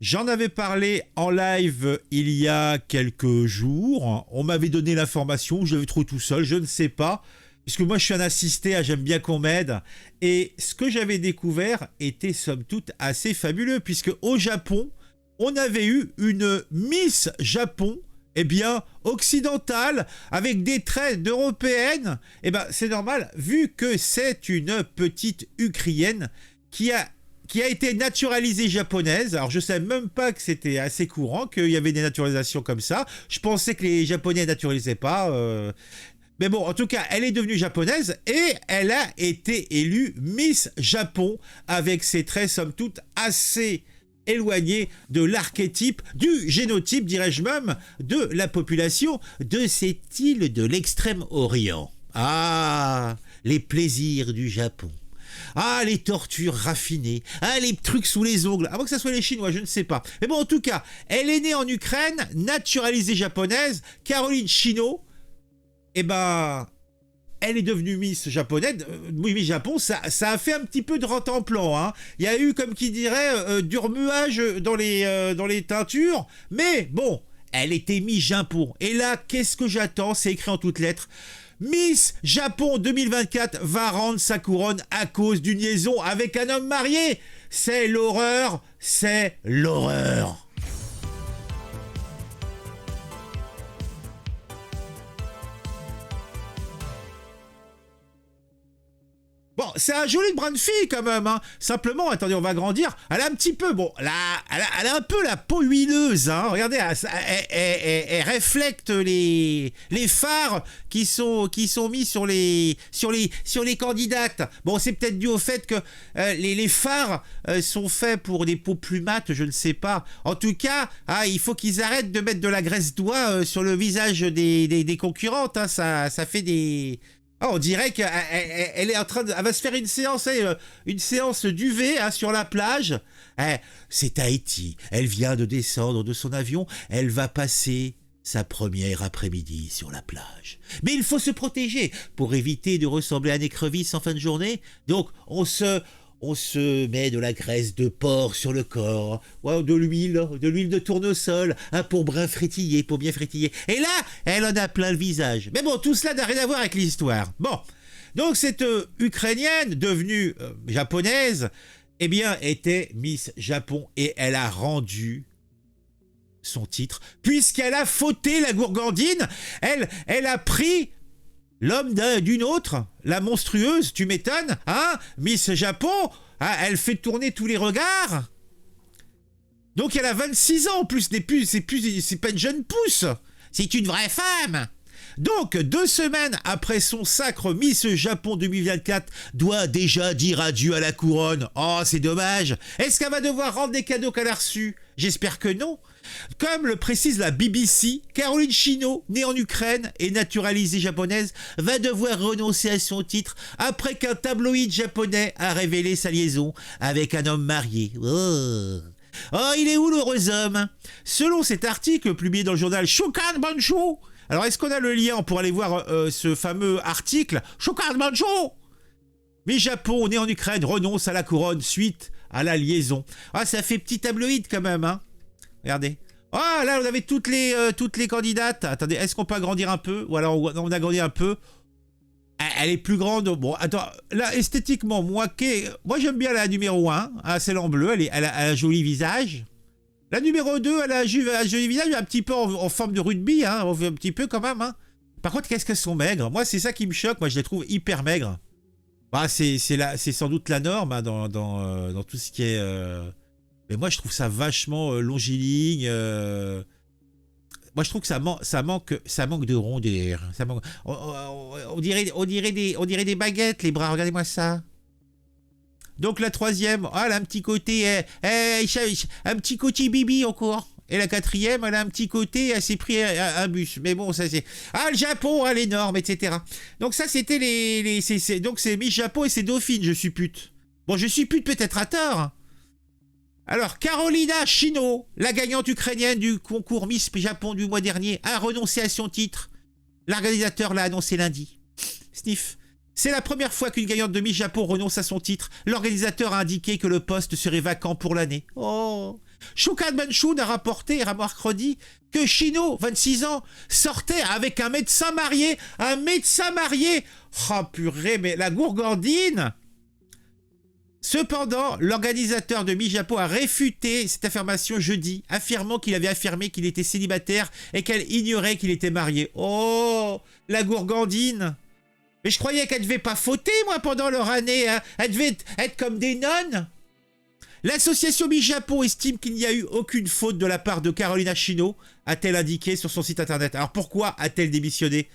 J'en avais parlé en live il y a quelques jours. On m'avait donné l'information, je l'avais trouvé tout seul, je ne sais pas. Puisque moi je suis un assisté, j'aime bien qu'on m'aide. Et ce que j'avais découvert était somme toute assez fabuleux. Puisque au Japon, on avait eu une Miss Japon, eh bien, occidentale, avec des traits d'européenne. Eh bien, c'est normal, vu que c'est une petite Ukrainienne qui a été naturalisée japonaise. Alors je savais même pas que c'était assez courant, qu'il y avait des naturalisations comme ça. Je pensais que les Japonais naturalisaient pas. Mais bon, en tout cas, elle est devenue japonaise et elle a été élue Miss Japon avec ses traits, somme toute, assez éloignés de l'archétype, du génotype, dirais-je même, de la population de cette île de l'Extrême-Orient. Ah, les plaisirs du Japon. Ah, les tortures raffinées. Ah, les trucs sous les ongles. Avant que ça soit les Chinois, je ne sais pas. Mais bon, en tout cas, elle est née en Ukraine, naturalisée japonaise. Caroline Chino, eh ben, elle est devenue Miss japonaise. Oui, Miss Japon, ça a fait un petit peu de rentemplant. Hein. Il y a eu, comme qui dirait, du remuage dans les teintures. Mais bon, elle était Miss Japon. Et là, qu'est-ce que j'attends? C'est écrit en toutes lettres. Miss Japon 2024 va rendre sa couronne à cause d'une liaison avec un homme marié. C'est l'horreur, c'est l'horreur. Bon, c'est un joli brin de fille quand même, hein. Simplement, attendez, on va grandir. Elle a un petit peu, bon, là, elle a un peu la peau huileuse, hein. Regardez, elle reflète les phares qui sont mis sur les candidates. Bon, c'est peut-être dû au fait que les phares sont faits pour des peaux plus mates, je ne sais pas. En tout cas, il faut qu'ils arrêtent de mettre de la graisse d'oie sur le visage des concurrentes, hein. Ça fait des... Oh, on dirait qu'elle est en train de... Elle va se faire une séance d'UV, hein, sur la plage. C'est Tahiti. Elle vient de descendre de son avion. Elle va passer sa première après-midi sur la plage. Mais il faut se protéger pour éviter de ressembler à un écrevisse en fin de journée. Donc, on se met de la graisse de porc sur le corps, ouais, de l'huile de tournesol, hein, pour bien frétiller. Et là, elle en a plein le visage. Mais bon, tout cela n'a rien à voir avec l'histoire. Bon, donc cette Ukrainienne, devenue japonaise, eh bien, était Miss Japon et elle a rendu son titre, puisqu'elle a fauté la gourgandine. Elle a pris l'homme d'une autre, la monstrueuse, tu m'étonnes, hein? Miss Japon, hein, elle fait tourner tous les regards. Donc elle a 26 ans en plus, c'est pas une jeune pousse, c'est une vraie femme. Donc, 2 semaines après son sacre, Miss Japon 2024 doit déjà dire adieu à la couronne. Oh, c'est dommage. Est-ce qu'elle va devoir rendre des cadeaux qu'elle a reçus? J'espère que non. Comme le précise la BBC, Caroline Chino, née en Ukraine et naturalisée japonaise, va devoir renoncer à son titre après qu'un tabloïd japonais a révélé sa liaison avec un homme marié. Oh, il est où l'heureux homme? Selon cet article publié dans le journal Shokan Bansho, alors est-ce qu'on a le lien pour aller voir ce fameux article Shokan Bansho? Mais Japon, né en Ukraine, renonce à la couronne suite à la liaison. Ah, ça fait petit tabloïd quand même, hein. Regardez. Ah, là, on avait toutes les candidates. Attendez, est-ce qu'on peut agrandir un peu? Ou alors on agrandit un peu. Elle est plus grande. Bon, attends, là, esthétiquement, moi j'aime bien la numéro 1. Ah, celle en bleu, elle a un joli visage. La numéro 2, elle a un joli visage, un petit peu en forme de rugby, hein, un petit peu quand même. Hein. Par contre, qu'est-ce qu'elles sont maigres? Moi, c'est ça qui me choque. Moi, je les trouve hyper maigres. Bah, c'est sans doute la norme, hein, dans tout ce qui est... Mais moi, je trouve ça vachement longiligne. Moi, je trouve que ça manque de rondeur. On dirait des baguettes, les bras. Regardez-moi ça. Donc la troisième, elle a un petit côté, un petit côté bibi encore. Et la quatrième, elle a un petit côté, elle s'est pris un bus. Mais bon, ça c'est... Ah, le Japon, les normes, etc. Donc ça, c'était donc c'est Miss Japon et c'est Dauphine, je suis pute. Bon, je suis pute peut-être à tort. Alors, Carolina Chino, la gagnante ukrainienne du concours Miss Japon du mois dernier, a renoncé à son titre. L'organisateur l'a annoncé lundi. Sniff. C'est la première fois qu'une gagnante de Miss Japon renonce à son titre. L'organisateur a indiqué que le poste serait vacant pour l'année. Oh, Shukan Benchun a rapporté mercredi que Chino, 26 ans, sortait avec un médecin marié. Un médecin marié. Oh purée, mais la gourgandine. Cependant, l'organisateur de Miss Japon a réfuté cette affirmation jeudi, affirmant qu'il avait affirmé qu'il était célibataire et qu'elle ignorait qu'il était marié. Oh, la gourgandine. Mais je croyais qu'elle devait pas fauter, moi, pendant leur année. Hein. Elle devait être comme des nonnes. L'association Miss Japon estime qu'il n'y a eu aucune faute de la part de Carolina Chino, a-t-elle indiqué sur son site internet. Alors pourquoi a-t-elle démissionné?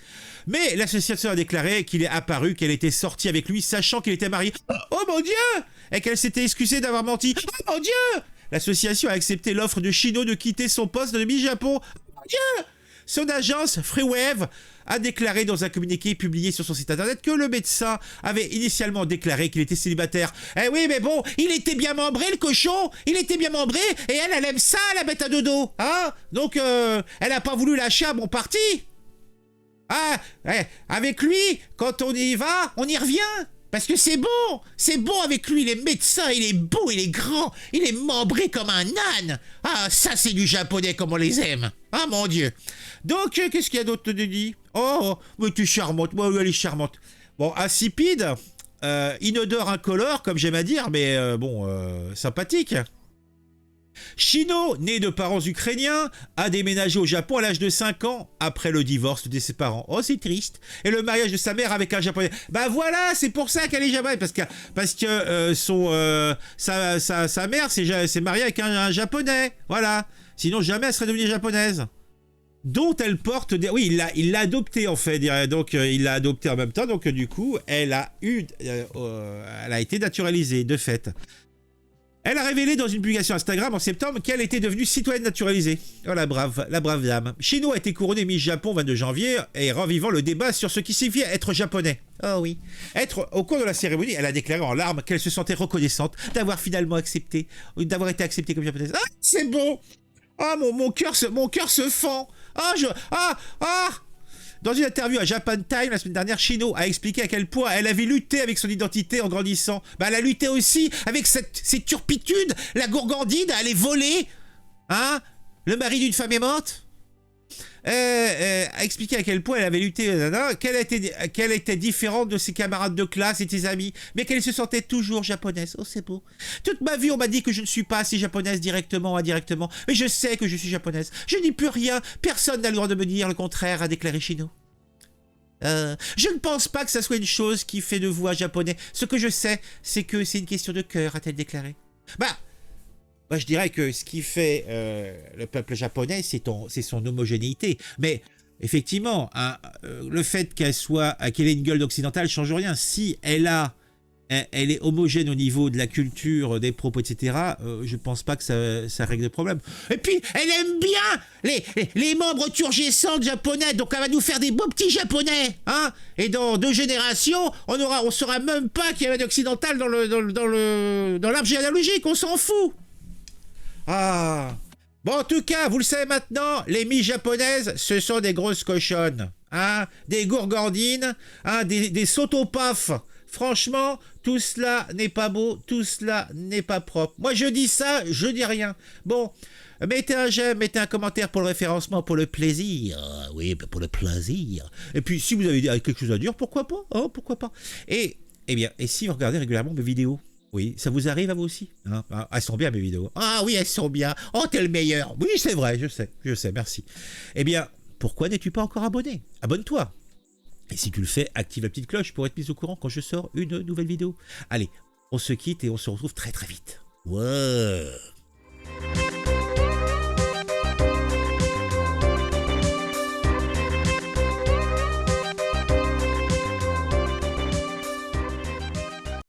Mais l'association a déclaré qu'il est apparu qu'elle était sortie avec lui, sachant qu'il était marié. Oh mon Dieu! Et qu'elle s'était excusée d'avoir menti. Oh mon Dieu! L'association a accepté l'offre de Chino de quitter son poste de Miss Japon. Oh mon Dieu! Son agence, Freewave, a déclaré dans un communiqué publié sur son site internet que le médecin avait initialement déclaré qu'il était célibataire. Eh oui, mais bon, il était bien membré, le cochon. Il était bien membré, et elle aime ça, la bête à dodo. Hein? Donc, elle a pas voulu lâcher à bon parti. Ah, avec lui, quand on y va, on y revient. Parce que c'est bon avec lui, il est médecin, il est beau, il est grand, il est membré comme un âne. Ah, ça c'est du japonais comme on les aime. Ah mon Dieu. Donc, qu'est-ce qu'il y a d'autre de dit? Oh, mais tu es charmante, moi elle est charmante. Bon, insipide, inodore, incolore, comme j'aime à dire, mais sympathique. Chino, né de parents ukrainiens, a déménagé au Japon à l'âge de 5 ans après le divorce de ses parents. Oh, c'est triste. Et le mariage de sa mère avec un japonais. Bah voilà, c'est pour ça qu'elle est japonaise. Parce que sa mère s'est mariée avec un japonais. Voilà. Sinon, jamais elle serait devenue japonaise. Dont elle porte des... Oui, il l'a adoptée en fait. Donc, il l'a adoptée en même temps. Donc, du coup, elle a été naturalisée, de fait. Elle a révélé dans une publication Instagram en septembre qu'elle était devenue citoyenne naturalisée. Oh la brave dame. Chino a été couronnée Miss Japon 22 janvier et revivant le débat sur ce qui signifie être japonais. Oh oui. Au cours de la cérémonie, elle a déclaré en larmes qu'elle se sentait reconnaissante d'avoir finalement accepté, d'avoir été acceptée comme japonaise. Ah, c'est bon. Ah, mon cœur se fend. Dans une interview à Japan Time la semaine dernière, Chino a expliqué à quel point elle avait lutté avec son identité en grandissant. Bah, elle a lutté aussi avec ses turpitudes. La gourgandine à aller voler, hein, le mari d'une femme aimante. A expliqué à quel point elle avait lutté, qu'elle était différente de ses camarades de classe et de ses amis, mais qu'elle se sentait toujours japonaise. Oh, c'est beau. Toute ma vie, on m'a dit que je ne suis pas assez japonaise directement ou indirectement, mais je sais que je suis japonaise. Je n'y peux rien. Personne n'a le droit de me dire le contraire, a déclaré Chino. Je ne pense pas que ça soit une chose qui fait de vous un japonais. Ce que je sais, c'est que c'est une question de cœur, a-t-elle déclaré. Moi, je dirais que ce qui fait le peuple japonais, c'est son homogénéité. Mais effectivement, le fait qu'elle ait une gueule d'occidentale ne change rien. Si elle est homogène au niveau de la culture, des propos, etc., je pense pas que ça règle le problème. Et puis, elle aime bien les membres turgescents japonais, donc elle va nous faire des beaux petits japonais, hein. Et dans 2 générations, on saura même pas qu'il y avait d'occidental dans l'arbre généalogique, on s'en fout. Ah. Bon, en tout cas, vous le savez maintenant, les Miss japonaises, ce sont des grosses cochonnes, hein, des gourgandines, hein, des sautopafs. Franchement, tout cela n'est pas beau, tout cela n'est pas propre. Moi, je dis ça, je dis rien. Bon, mettez un j'aime, mettez un commentaire pour le référencement, pour le plaisir. Oui, pour le plaisir. Et puis, si vous avez quelque chose à dire, pourquoi pas, hein, pourquoi pas. Et si vous regardez régulièrement mes vidéos, oui, ça vous arrive à vous aussi, hein? Elles sont bien mes vidéos. Ah oui, elles sont bien. Oh, t'es le meilleur. Oui, c'est vrai, je sais, merci. Eh bien, pourquoi n'es-tu pas encore abonné? Abonne-toi. Et si tu le fais, active la petite cloche pour être mis au courant quand je sors une nouvelle vidéo. Allez, on se quitte et on se retrouve très très vite. Ouais.